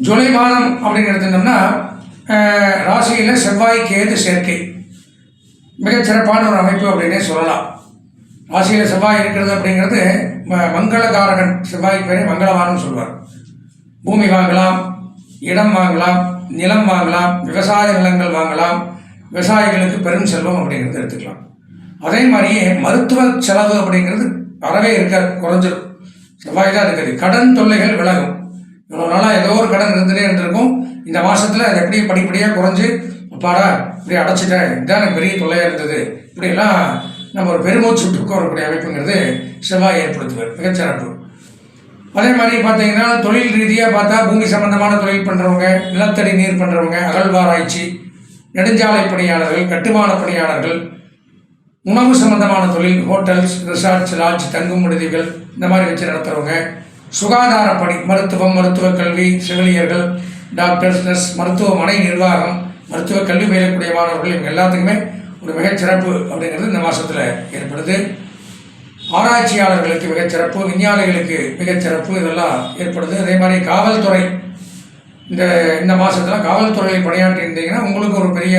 ஜூலை மாதம் அப்படின்னு எடுத்துட்டோம்னா ராசியில் செவ்வாய் கேது சேர்க்கை மிகச்சிறப்பான ஒரு அமைப்பு அப்படின்னே சொல்லலாம். ராசியில் செவ்வாய் இருக்கிறது அப்படிங்கிறது மங்களகாரகன். செவ்வாய் பேரே மங்களவானம் சொல்வார். பூமி வாங்கலாம், இடம் வாங்கலாம், நிலம் வாங்கலாம், விவசாய நிலங்கள் வாங்கலாம், விவசாயிகளுக்கு பெரும் செல்வம் அப்படிங்கிறது எடுத்துக்கலாம். அதே மாதிரியே மருத்துவ செலவு அப்படிங்கிறது அறவே குறைஞ்சிடும். செவ்வாய் தான் இருக்குது. கடன் தொல்லைகள் விலகும். இவ்வளோ நாளாக ஏதோ ஒரு கடன் இருந்துகிட்டே இருந்திருக்கும். இந்த மாதத்தில் அது எப்படி படிப்படியாக குறைஞ்சி அப்பாடா இப்படி அடைச்சிட்டேன், இதுதான் எனக்கு பெரிய தொல்லையாக இருந்தது, இப்படியெல்லாம் நம்ம ஒரு பெருமூச்சு விட்டுக்கு வரக்கூடிய அமைப்புங்கிறது செவ்வாய் ஏற்படுத்துவார். மிகச்சிறப்பு. அதே மாதிரி பார்த்தீங்கன்னா தொழில் ரீதியாக பார்த்தா பூமி சம்பந்தமான தொழில் பண்ணுறவங்க, நிலத்தடி நீர் பண்ணுறவங்க, அகழ்வாராய்ச்சி, நெடுஞ்சாலை பணியாளர்கள், கட்டுமான பணியாளர்கள், உணவு சம்பந்தமான தொழில், ஹோட்டல்ஸ், ரிசார்ட்ஸ், லாட்ஜ், தங்கும் விடுதிகள் இந்த மாதிரி வச்சு நடத்துகிறவங்க, சுகாதார பணி, மருத்துவம், மருத்துவ கல்வி, செவிலியர்கள், டாக்டர்ஸ், நர்ஸ், மருத்துவமனை நிர்வாகம், மருத்துவ கல்வி பயிலக்கூடிய மாணவர்கள், இவங்க எல்லாத்துக்குமே ஒரு மிகச்சிறப்பு அப்படிங்கிறது இந்த மாதத்தில் ஏற்படுது. ஆராய்ச்சியாளர்களுக்கு மிகச்சிறப்பு, விஞ்ஞானிகளுக்கு மிகச்சிறப்பு, இதெல்லாம் ஏற்படுது. அதே மாதிரி காவல்துறை, இந்த மாதத்தில் காவல்துறையில் பணியாற்றியிருந்தீங்கன்னா உங்களுக்கு ஒரு பெரிய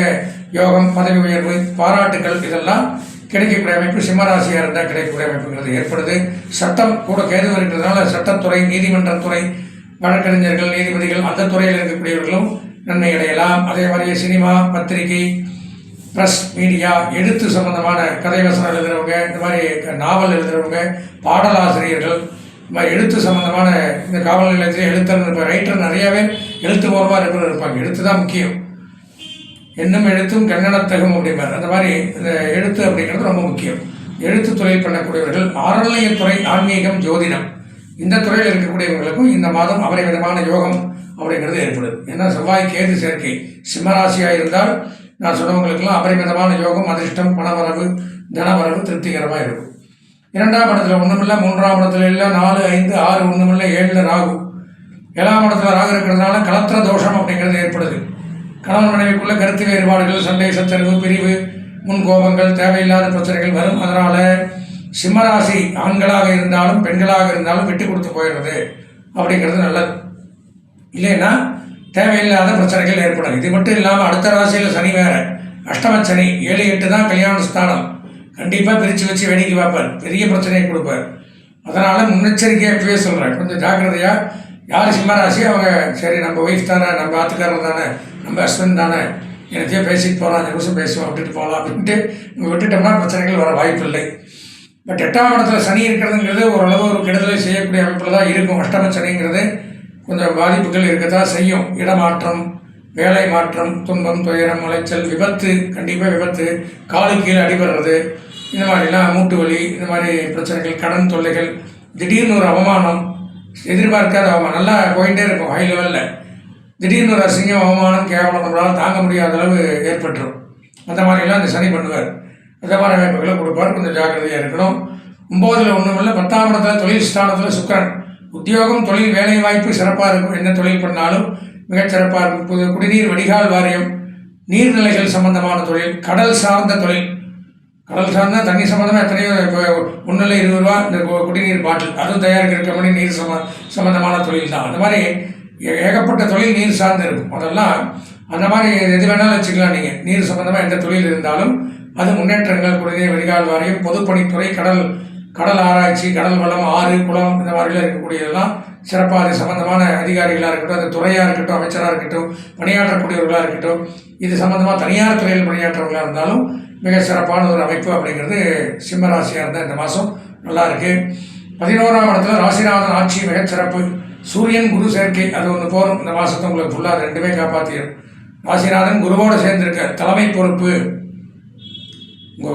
யோகம், பதவி உயர்வு, பாராட்டுக்கள் இதெல்லாம் கிடைக்கக்கூடிய அமைப்பு சிம்மராசியாக இருந்தால் கிடைக்கக்கூடிய அமைப்புங்கிறது ஏற்படுது. சட்டம் கூட கேது இருக்கிறதுனால சட்டத்துறை, நீதிமன்றத்துறை, வழக்கறிஞர்கள், நீதிபதிகள் அந்த துறையில் இருக்கக்கூடியவர்களும் நன்மை அடையலாம். அதே மாதிரியே சினிமா, பத்திரிகை, ப்ரெஸ், மீடியா, எழுத்து சம்பந்தமான கதை வசனம் எழுதுகிறவங்க, இந்த மாதிரி நாவல் எழுதுகிறவங்க, பாடலாசிரியர்கள், இந்த மாதிரி எழுத்து சம்பந்தமான இந்த காவல் நிலையத்தில் எழுத்தர், இப்போ ரைட்டர் நிறையாவே எழுத்து மூலமாக இருப்பாங்க. எழுத்து தான் முக்கியம். என்னும் எழுத்தும் கண்ணனத்தகும் அப்படிம்பார். அந்த மாதிரி இந்த எழுத்து அப்படிங்கிறது ரொம்ப முக்கியம். எழுத்து தொழில் பண்ணக்கூடியவர்கள், அறநிலையத்துறை, ஆன்மீகம், ஜோதிடம் இந்த துறையில் இருக்கக்கூடியவர்களுக்கும் இந்த மாதம் அபரிமிதமான யோகம் அப்படிங்கிறது ஏற்படுது. ஏன்னா செவ்வாய் கேது சேர்க்கை சிம்மராசியாக இருந்தால் நான் சொன்னவங்களுக்கெல்லாம் அபரிமிதமான யோகம், அதிர்ஷ்டம், பணவரவு, தனவரவு திருப்திகரமாக இருக்கும். 2ஆம் இடத்துல ஒன்றுமில்லை, 3ஆம் இடத்துல இல்லை, 4, 5, 6 ஒன்றுமில்லை, 7 ராகு, 7ஆம் இடத்துல ராகு இருக்கிறதுனால கலத்திர தோஷம் அப்படிங்கிறது ஏற்படுது. கணவன் மனைவிக்குள்ள கருத்து வேறுபாடுகள், சண்டை, சச்சரவு, பிரிவு, முன்கோபங்கள், தேவையில்லாத பிரச்சனைகள் வரும். அதனால் சிம்மராசி ஆண்களாக இருந்தாலும் பெண்களாக இருந்தாலும் விட்டு கொடுத்து போயிடுறது அப்படிங்கிறது நல்லது. இல்லைன்னா தேவையில்லாத பிரச்சனைகள் ஏற்படும். இது மட்டும் இல்லாமல் அடுத்த ராசியில் சனி வேறு, அஷ்டமச்சனி, 7, 8 தான் கல்யாண ஸ்தானம். கண்டிப்பாக பிரித்து வச்சு வேடிக்கை பார்ப்பார், பெரிய பிரச்சனையை கொடுப்பார். அதனால் முன்னெச்சரிக்கையாக இப்பவே சொல்கிறேன், கொஞ்சம் ஜாக்கிரதையாக. யார் சிம்மராசி அவங்க சரி நம்ம ஒய்ஃப் தானே, நம்ம ஆத்துக்காரர் தானே, நம்ம ஹஸ்பண்ட் தானே, எனக்கே பேசிட்டு போகலாம், 2 நிமிஷம் பேசுவோம், விட்டுட்டு போகலாம் அப்படின்ட்டு நம்ம விட்டுட்டோம்னா பிரச்சனைகள் வர வாய்ப்பு இல்லை. பட் 8ஆம் இடத்துல சனி இருக்கிறதுங்கிறது ஓரளவு ஒரு கெடுதலை செய்யக்கூடிய அமைப்பில் தான் இருக்கும். அஷ்டம சனிங்கிறது கொஞ்சம் பாதிப்புகள் இருக்கத்தான் செய்யும். இடமாற்றம், வேலை மாற்றம், துன்பம், துயரம், அலைச்சல், விபத்து, கண்டிப்பாக விபத்து, காலு கீழே அடிபடுறது, இந்த மாதிரிலாம் மூட்டு வலி, இந்த மாதிரி பிரச்சனைகள், கடன் தொல்லைகள், திடீர்னு ஒரு அவமானம், எதிர்பார்க்காத அவமானம், நல்லா போயிட்டே இருக்கும் ஹை லெவலில், திடீர்னு ஒரு அசிங்கம், அவமானம், கேவலம் நம்மளால் தாங்க முடியாத அளவு ஏற்பட்டுரும். அந்த மாதிரிலாம் இந்த சனி பண்ணுவார். அந்த மாதிரி அமைப்புகளை கொடுப்பார். கொஞ்சம் ஜாக்கிரதையாக இருக்கணும். 9ல் ஒன்றுமில்லை, 10ஆம் இடத்துல தொழில் ஸ்தானத்தில் சுக்கிரன். உத்தியோகம், தொழில், வேலை வாய்ப்பு சிறப்பாக இருக்கும். என்ன தொழில் பண்ணாலும் மிகச்சிறப்பாக இருக்கும். குடிநீர் வடிகால் வாரியம், நீர்நிலைகள் சம்பந்தமான தொழில், கடல் சார்ந்த தொழில், கடல் சார்ந்த தண்ணி சம்மந்தமாக எத்தனையோ, இப்போ 1 20 ரூபா இந்த குடிநீர் பாட்டில் அதுவும் தயாரிக்கிற கம்பெனி நீர் சம்பந்தமான தொழில் தான். அந்த மாதிரி ஏகப்பட்ட தொழில் நீர் சார்ந்து இருக்கும். அதெல்லாம் அந்த மாதிரி எது வேணாலும் வச்சுக்கலாம். நீங்கள் நீர் சம்பந்தமாக எந்த தொழில் இருந்தாலும் அது முன்னேற்றங்கள். குடிநீர் வடிகால் வாரியம், பொதுப்பணித்துறை, கடல் ஆராய்ச்சி, கடல் வளம், ஆறு, குளம் இந்த மாதிரிலாம் இருக்கக்கூடியதெல்லாம் சிறப்பாக அது சம்பந்தமான அதிகாரிகளாக இருக்கட்டும், அது துறையாக இருக்கட்டும், அமைச்சராக இருக்கட்டும், பணியாற்றக்கூடியவர்களாக இருக்கட்டும், இது சம்பந்தமாக தனியார் துறையில் பணியாற்றவர்களாக இருந்தாலும் மிக சிறப்பான ஒரு அமைப்பு அப்படிங்கிறது சிம்மராசியாக இருந்தால் இந்த மாதம் நல்லா இருக்குது. 11ஆம் இடத்துல ராசிநாதன் ஆட்சி மிகச்சிறப்பு. சூரியன் குரு சேர்க்கை அது ஒன்று போகும். இந்த மாதத்தை உங்களுக்கு ஃபுல்லாக 2மே காப்பாற்றிடும். ராசிநாதன் குருவோடு சேர்ந்திருக்க தலைமை பொறுப்பு.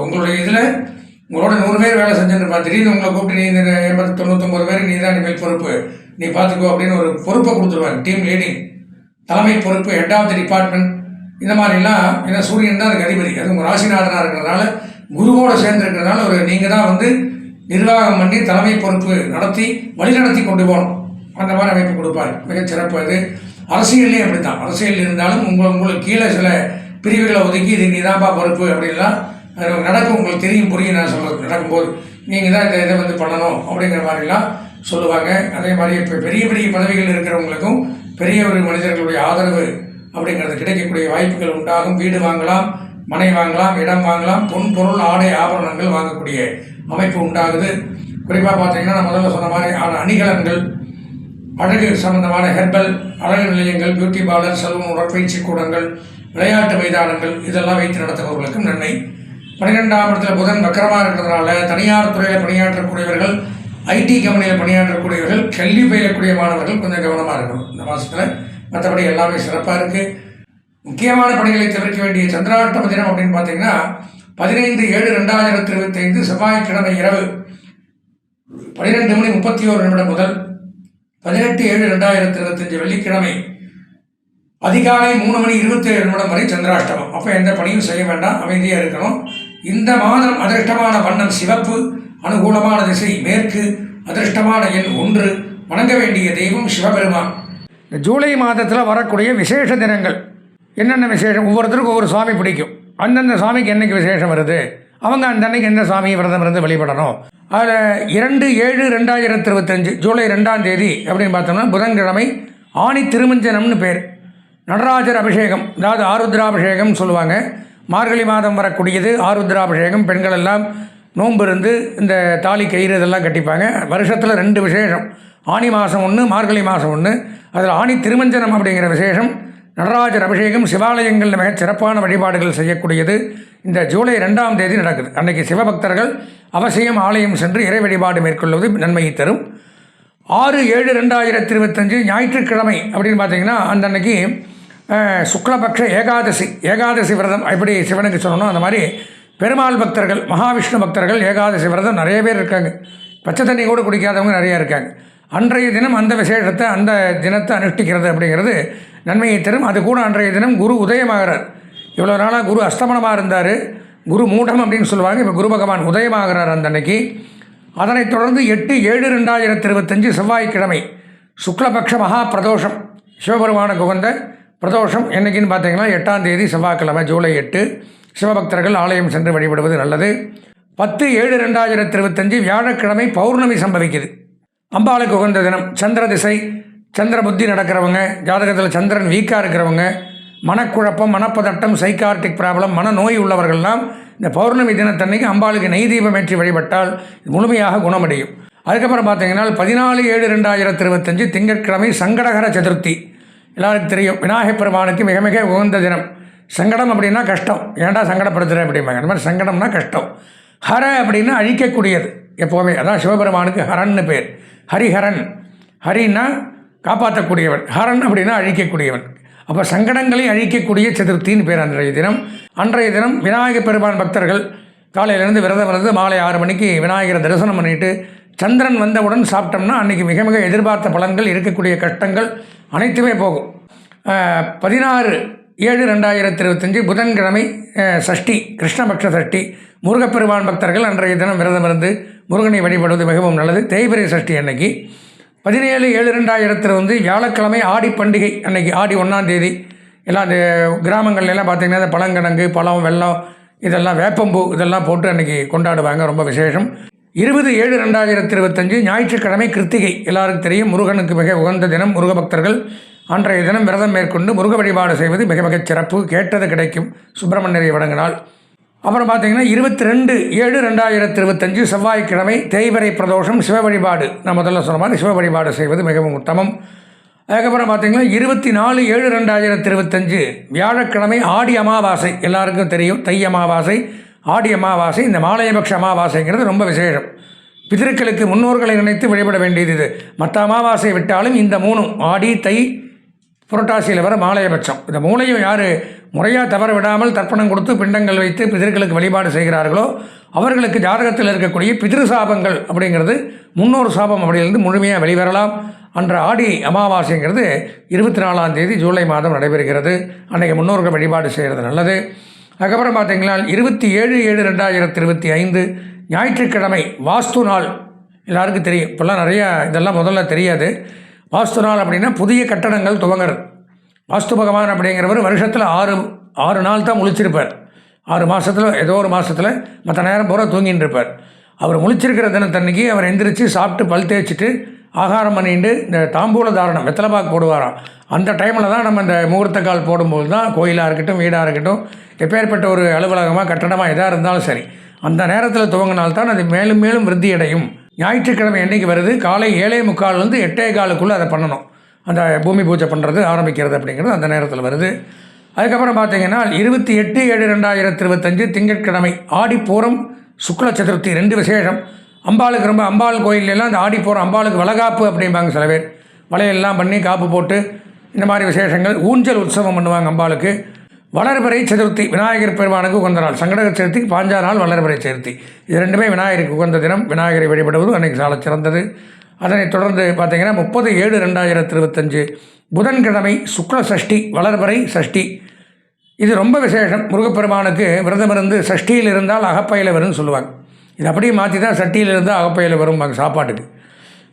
உங்களுடைய இதில் உங்களோட 100 பேர் வேலை செஞ்சுருப்பா, திடீர்னு உங்களை கூப்பிட்டு நீ 99 பேர் நீ தான் இனிமேல் பொறுப்பு, நீ பார்த்துக்கோ அப்படின்னு ஒரு பொறுப்பை கொடுத்துருவாங்க. டீம் லீடிங், தலைமை பொறுப்பு, ஹெட் ஆஃப் தி டிபார்ட்மெண்ட், இந்த மாதிரிலாம். ஏன்னா சூரியன் தான் அதுக்கு அதிபதி. அது உங்கள் ராசிநாதனாக இருக்கிறதுனால, குருவோடு சேர்ந்துருக்கிறதுனால ஒரு நீங்கள் தான் வந்து நிர்வாகம் பண்ணி தலைமை பொறுப்பு நடத்தி வழிநடத்தி கொண்டு போகணும். அந்த மாதிரி அமைப்பு கொடுப்பார். மிகச்சிறப்பு. அது அரசியல்லே அப்படி தான். அரசியல் இருந்தாலும் உங்களுக்கு கீழே சில பிரிவுகளை ஒதுக்கி இது நீ தான்ப்பா பொறுப்பு அப்படின்லாம் அது நடக்கும். உங்களுக்கு தெரியும், புரியும் நான் சொல்கிறது. நடக்கும்போது நீங்கள் தான் இதை வந்து பண்ணணும் அப்படிங்கிற மாதிரிலாம் சொல்லுவாங்க. அதே மாதிரி இப்போ பெரிய பெரிய பதவிகள் இருக்கிறவங்களுக்கும் பெரிய ஒரு மனிதர்களுடைய ஆதரவு அப்படிங்கிறது கிடைக்கக்கூடிய வாய்ப்புகள் உண்டாகும். வீடு வாங்கலாம், மனை வாங்கலாம், இடம் வாங்கலாம், பொன் பொருள் ஆடை ஆபரணங்கள் வாங்கக்கூடிய அமைப்பு உண்டாகுது. குறிப்பாக பார்த்தீங்கன்னா நான் முதல்ல சொன்ன மாதிரி அணிகலன்கள், அழகு சம்பந்தமான ஹெர்பல் அழகு நிலையங்கள், பியூட்டி பார்லர், சலூன், உடற்பயிற்சி கூடங்கள், விளையாட்டு மைதானங்கள் இதெல்லாம் வைத்து நடத்துபவர்களுக்கும் நன்மை. 12ஆம் இடத்துல புதன் வக்கரமாக இருக்கிறதுனால தனியார் துறையில் பணியாற்றக்கூடியவர்கள், ஐடி கம்பெனியில் பணியாற்றக்கூடியவர்கள், கல்வி பயிலக்கூடிய மாணவர்கள் கொஞ்சம் கவனமாக இருக்கணும் இந்த மாதத்தில். மற்றபடி எல்லாமே சிறப்பாக இருக்குது. முக்கியமான பணிகளை தவிர்க்க வேண்டிய சந்திராஷ்டம தினம் அப்படின்னு பார்த்தீங்கன்னா 15/7/2025 செவ்வாய்க்கிழமை இரவு 12:31 முதல் 18/7/2025 வெள்ளிக்கிழமை அதிகாலை 3:27 வரை சந்திராஷ்டமம். அப்போ எந்த பணியும் செய்ய வேண்டாம், அமைதியாக இருக்கணும். இந்த மாதம் அதிர்ஷ்டமான வண்ணம் சிவப்பு, அனுகூலமான திசை மேற்கு, அதிர்ஷ்டமான எண் 1, வணங்க வேண்டிய தெய்வம் சிவபெருமான். ஜூலை மாதத்தில் வரக்கூடிய விசேஷ தினங்கள் என்னென்ன விசேஷம்? ஒவ்வொருத்தருக்கும் ஒவ்வொரு சுவாமி பிடிக்கும். அந்தந்த சுவாமிக்கு என்னைக்கு விசேஷம் வருது, அவங்க அந்த அன்னைக்கு எந்த சாமியை விரதம் இருந்து வழிபடணும். அதில் 2/7/2025 ஜூலை 2ஆம் தேதி அப்படின்னு பார்த்தோம்னா புதன்கிழமை ஆணி திருமஞ்சனம்னு பேர். நடராஜர் அபிஷேகம், அதாவது ஆருத்ராபிஷேகம் சொல்லுவாங்க. மார்கழி மாதம் வரக்கூடியது ஆருத்ராபிஷேகம். பெண்கள் எல்லாம் நோன்பு இருந்து இந்த தாலி கயிறு இதெல்லாம் கட்டிப்பாங்க. வருஷத்தில் 2 விசேஷம், ஆணி மாதம் 1, மார்கழி மாதம் 1. அதில் ஆணி திருமஞ்சனம் அப்படிங்கிற விசேஷம், நடராஜர் அபிஷேகம் சிவாலயங்களில் மிகச் சிறப்பான வழிபாடுகள் செய்யக்கூடியது இந்த ஜூலை 2ஆம் தேதி நடக்குது. அன்றைக்கி சிவபக்தர்கள் அவசியம் ஆலயம் சென்று இறை வழிபாடு மேற்கொள்வது நன்மையை தரும். 6/7/2025 ஞாயிற்றுக்கிழமை அப்படின்னு பார்த்தீங்கன்னா அந்த அன்னைக்கு சுக்லபக்ஷ ஏகாதசி விரதம். எப்படி சிவனுக்கு சொல்லணும் அந்த மாதிரி பெருமாள் பக்தர்கள், மகாவிஷ்ணு பக்தர்கள் ஏகாதசி விரதம் நிறைய பேர் இருக்காங்க. பச்சை தண்ணி கூட குடிக்காதவங்க நிறையா இருக்காங்க. அன்றைய தினம் அந்த விசேஷத்தை, அந்த தினத்தை அனுஷ்டிக்கிறது அப்படிங்கிறது நன்மையை தரும். அது கூட அன்றைய தினம் குரு உதயமாகிறார். இவ்வளோ நாளாக குரு அஸ்தமனமாக இருந்தார், குரு மூடம் அப்படின்னு சொல்லுவாங்க. இப்போ குரு பகவான் உதயமாகிறார் அந்த அன்னைக்கு. அதனைத் தொடர்ந்து 8/7/2025 செவ்வாய்க்கிழமை சுக்லபக்ஷ மகா பிரதோஷம், சிவபெருமானுக்கு உகந்த பிரதோஷம். என்றைக்குன்னு பார்த்தீங்கன்னா 8ஆம் தேதி செவ்வாய்க்கிழமை ஜூலை 8. சிவபக்தர்கள் ஆலயம் சென்று வழிபடுவது நல்லது. 10/7/2025 வியாழக்கிழமை பௌர்ணமி சம்பவிக்குது. அம்பாளுக்கு உகந்த தினம். சந்திர திசை, சந்திர புத்தி நடக்கிறவங்க, ஜாதகத்தில் சந்திரன் வீக்காக இருக்கிறவங்க, மனக்குழப்பம், மனப்பதட்டம், சைக்கார்டிக் ப்ராப்ளம், மனநோய் உள்ளவர்கள்லாம் இந்த பௌர்ணமி தினத்தன்னைக்கு அம்பாளுக்கு நெய் தீபம் ஏற்றி வழிபட்டால் முழுமையாக குணமடையும். அதுக்கப்புறம் பார்த்தீங்கன்னா 14/7/2025 திங்கட்கிழமை சங்கடகர சதுர்த்தி. எல்லாருக்கும் தெரியும், விநாயகப் பெருமானுக்கு மிக மிக உகந்த தினம். சங்கடம் அப்படின்னா கஷ்டம், ஏன்டா சங்கடப்படுத்துகிற அப்படிம்பாங்க. அந்த மாதிரி சங்கடம்னா கஷ்டம். ஹர அப்படின்னா அழிக்கக்கூடியது எப்போவுமே. அதான் சிவபெருமானுக்கு ஹரன்னு பேர். ஹரிஹரன், ஹரின்னா காப்பாற்றக்கூடியவன், ஹரன் அப்படின்னா அழிக்கக்கூடியவன். அப்போ சங்கடங்களை அழிக்கக்கூடிய சதுர்த்தின்னு பேர் அன்றைய தினம். அன்றைய தினம் விநாயகப் பெருமான் பக்தர்கள் காலையிலேருந்து விரதம் இருந்து மாலை 6 மணிக்கு விநாயகரை தரிசனம் பண்ணிவிட்டு சந்திரன் வந்தவுடன் சாப்பிட்டோம்னா அன்றைக்கி மிக மிக எதிர்பார்த்த பலன்கள், இருக்கக்கூடிய கஷ்டங்கள் அனைத்துமே போகும். 16/7/2025 புதன்கிழமை சஷ்டி, கிருஷ்ணபக்ஷ சஷ்டி. முருகப்பெருமான் பக்தர்கள் அன்றைய தினம் விரதம் இருந்து முருகனை வழிபடுவது மிகவும் நல்லது. தேய்பிரை சஷ்டி அன்னைக்கு. 17/7/2025 வியாழக்கிழமை ஆடி பண்டிகை அன்னைக்கு, ஆடி 1ஆம் தேதி. எல்லாம் அந்த கிராமங்கள்லாம் பார்த்திங்கன்னா இந்த பழங்கிழங்கு, பழம், வெல்லம், இதெல்லாம் வேப்பம்பூ இதெல்லாம் போட்டு அன்றைக்கி கொண்டாடுவாங்க, ரொம்ப விசேஷம். 20/7/2025 ஞாயிற்றுக்கிழமை கிருத்திகை. எல்லாருக்கும் தெரியும், முருகனுக்கு மிக உகந்த தினம். முருக பக்தர்கள் அன்றைய தினம் விரதம் மேற்கொண்டு முருக வழிபாடு செய்வது மிக மிகச் சிறப்பு. கேட்டது கிடைக்கும் சுப்பிரமணியரை வணங்கினால். அப்புறம் பார்த்திங்கன்னா 22/7/2025 செவ்வாய்க்கிழமை தேய்பிறை பிரதோஷம், சிவ வழிபாடு. நான் முதல்ல சொன்ன மாதிரி சிவ வழிபாடு செய்வது மிகவும் உத்தமம். அதுக்கப்புறம் பார்த்திங்கன்னா 24/7/2025 வியாழக்கிழமை ஆடி அமாவாசை. எல்லாருக்கும் தெரியும், தை அமாவாசை, ஆடி அமாவாசை. இந்த மாலையபக்ஷ அமாவாசைங்கிறது ரொம்ப விசேஷம். பிதர்களுக்கு முன்னோர்களை நினைத்து வழிபட வேண்டியது இது. மற்ற அமாவாசை விட்டாலும் இந்த 3 ஆடி, தை, புரட்டாசியில் வர மாலையபட்சம். இந்த மூலையும் யார் முறையாக தவற விடாமல் தர்ப்பணம் கொடுத்து பிண்டங்கள் வைத்து பிதர்களுக்கு வழிபாடு செய்கிறார்களோ அவர்களுக்கு ஜாதகத்தில் இருக்கக்கூடிய பிதிரு சாபங்கள் அப்படிங்கிறது, முன்னோர் சாபம் அப்படியிலிருந்து முழுமையாக வெளிவரலாம். அன்ற ஆடி அமாவாசைங்கிறது 24ஆம் தேதி ஜூலை மாதம் நடைபெறுகிறது. அன்றைக்கி முன்னோர்கள் வழிபாடு செய்கிறது நல்லது. அதுக்கப்புறம் பார்த்திங்கன்னா 27/7/2025 ஞாயிற்றுக்கிழமை வாஸ்து நாள். எல்லாருக்கும் தெரியும், இப்போல்லாம் நிறையா இதெல்லாம் முதல்ல தெரியாது. வாஸ்து நாள் அப்படின்னா புதிய கட்டடங்கள் துவங்குறது. வாஸ்து பகவான் அப்படிங்கிறவர் வருஷத்தில் 6 நாள் தான் முழிச்சிருப்பார். 6 மாதத்தில் ஏதோ ஒரு மாதத்தில் மற்ற நேரம் பூரா தூங்கின்னு இருப்பார். அவர் முழிச்சிருக்கிற தினத்தன்னைக்கு அவர் எந்திரிச்சு சாப்பிட்டு பல் தேய்ச்சிட்டு ஆகாரம் பண்ணிட்டு இந்த தாம்பூல தாரணம் வெத்தலைப்பாக்கு போடுவாராம். அந்த டைமில் தான் நம்ம இந்த முகூர்த்த கால் போடும்போது தான் கோயிலாக இருக்கட்டும் வீடாக இருக்கட்டும் எப்பேற்பட்ட ஒரு அலுவலகமாக கட்டடமாக எதாக இருந்தாலும் சரி அந்த நேரத்தில் துவங்கினால்தான் அது மேலும் மேலும் விருத்தி அடையும். ஞாயிற்றுக்கிழமை என்றைக்கு வருது காலை 7:45 8:15 அதை பண்ணணும். அந்த பூமி பூஜை பண்ணுறது ஆரம்பிக்கிறது அப்படிங்கிறது அந்த நேரத்தில் வருது. அதுக்கப்புறம் பார்த்தீங்கன்னா 28/7/2025 திங்கட்கிழமை ஆடிப்பூரம் சுக்ல சதுர்த்தி 2 விசேஷம். அம்பாளுக்கு ரொம்ப அம்பாள் கோயிலெல்லாம் இந்த ஆடிப்பூரம் அம்பாளுக்கு வளகாப்பு அப்படிம்பாங்க சில பேர். வளையெல்லாம் பண்ணி காப்பு போட்டு இந்த மாதிரி விசேஷங்கள். ஊஞ்சல் உற்சவம் பண்ணுவாங்க அம்பாளுக்கு. வளர்பிறை சதுர்த்தி விநாயகர் பெருமானுக்கு உகந்த நாள். சங்கடகர சதுர்த்திக்கு 5 நாள் வளர்பிறை சதுர்த்தி. இது ரெண்டுமே விநாயகருக்கு உகந்த தினம். விநாயகரை வழிபடுவது அன்றைக்கு சால சிறந்தது. அதனைத் தொடர்ந்து பார்த்திங்கன்னா 30/7/2025 புதன்கிழமை சுக்ல சஷ்டி வளர்பிறை சஷ்டி. இது ரொம்ப விசேஷம். முருகப்பெருமானுக்கு விரதம் இருந்து சஷ்டியில் இருந்தால் அகப்பையில் வரும்னு சொல்லுவாங்க. இது அப்படியே மாற்றி தான் சஷ்டியில் இருந்தால் அகப்பையில் வரும்பாங்க சாப்பாட்டுக்கு.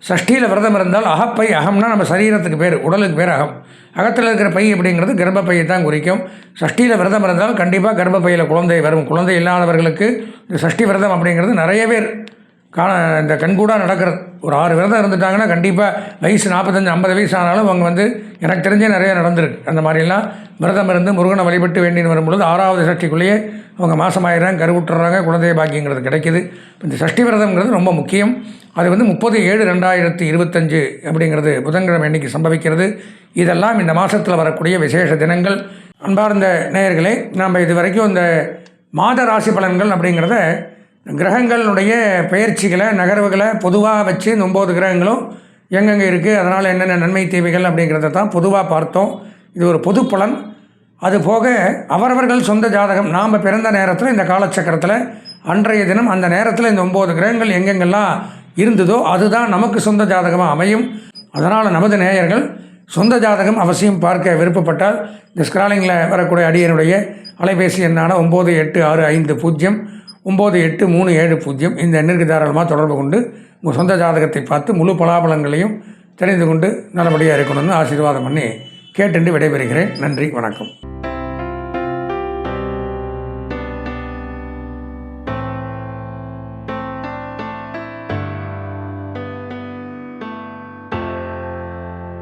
சஷ்டியில் விரதம் இருந்தால் அகப்பை, அகம்னா நம்ம சரீரத்துக்கு பேர், உடலுக்கு பேர் அகம். அகத்தில் இருக்கிற பை அப்படிங்கிறது கர்ப்பப்பையை தான் குறிக்கும். சஷ்டியில் விரதம் இருந்தால் கண்டிப்பாக கர்ப்பப்பையில் குழந்தை வரும். குழந்தை இல்லாதவர்களுக்கு இந்த சஷ்டி விரதம் அப்படிங்கிறது நிறைய பேர் இந்த கண்கூடாக நடக்கிறது. ஒரு 6 விரதம் இருந்துட்டாங்கன்னா கண்டிப்பாக வயசு 45-50 வயசு ஆனாலும் அவங்க எனக்கு தெரிஞ்சே நிறைய நடந்திருக்கு. அந்த மாதிரிலாம் விரதம் இருந்து முருகனை வழிபட்டு வேண்டின்னு வரும்பொழுது 6வது சஷ்டிக்குள்ளேயே அவங்க மாதமாயிடுறாங்க, கருவுட்டுறாங்க, குழந்தைய பாக்கியங்கிறது கிடைக்கிது. இந்த சஷ்டி விரதம்ங்கிறது ரொம்ப முக்கியம். அது 30/7/2025 அப்படிங்கிறது புதன்கிழமை அன்னைக்கு சம்பவிக்கிறது. இதெல்லாம் இந்த மாதத்தில் வரக்கூடிய விசேஷ தினங்கள். அன்பார்ந்த நேயர்களே, நாம் இது வரைக்கும் இந்த மாத ராசி பலன்கள் அப்படிங்கிறத கிரகங்களுடைய பெயர்ச்சிகளை நகர்வுகளை பொதுவாக வச்சு இந்த 9 கிரகங்களும் எங்கெங்கே இருக்குது, அதனால் என்னென்ன நன்மை தீமைகள் அப்படிங்கிறத தான் பொதுவாக பார்த்தோம். இது ஒரு பொது பலன். அது போக அவரவர்கள் சொந்த ஜாதகம் நாம் பிறந்த நேரத்தில் இந்த காலச்சக்கரத்தில் அன்றைய தினம் அந்த நேரத்தில் இந்த 9 கிரகங்கள் எங்கெங்கெல்லாம் இருந்ததோ அதுதான் நமக்கு சொந்த ஜாதகமாக அமையும். அதனால் நமது நேயர்கள் சொந்த ஜாதகம் அவசியம் பார்க்க விருப்பப்பட்டால் இந்த ஸ்க்ராலிங்கில் வரக்கூடிய அடியனுடைய அலைபேசி எண்ணான 9865098370 இந்த எண்ணிற்கு தாராளமாக தொடர்பு கொண்டு உங்கள் சொந்த ஜாதகத்தை பார்த்து முழு பலாபலங்களையும் தெரிந்து கொண்டு நல்லபடியாக இருக்கணும்னு ஆசீர்வாதம் பண்ணி கேட்டுண்டு விடைபெறுகிறேன். நன்றி, வணக்கம்.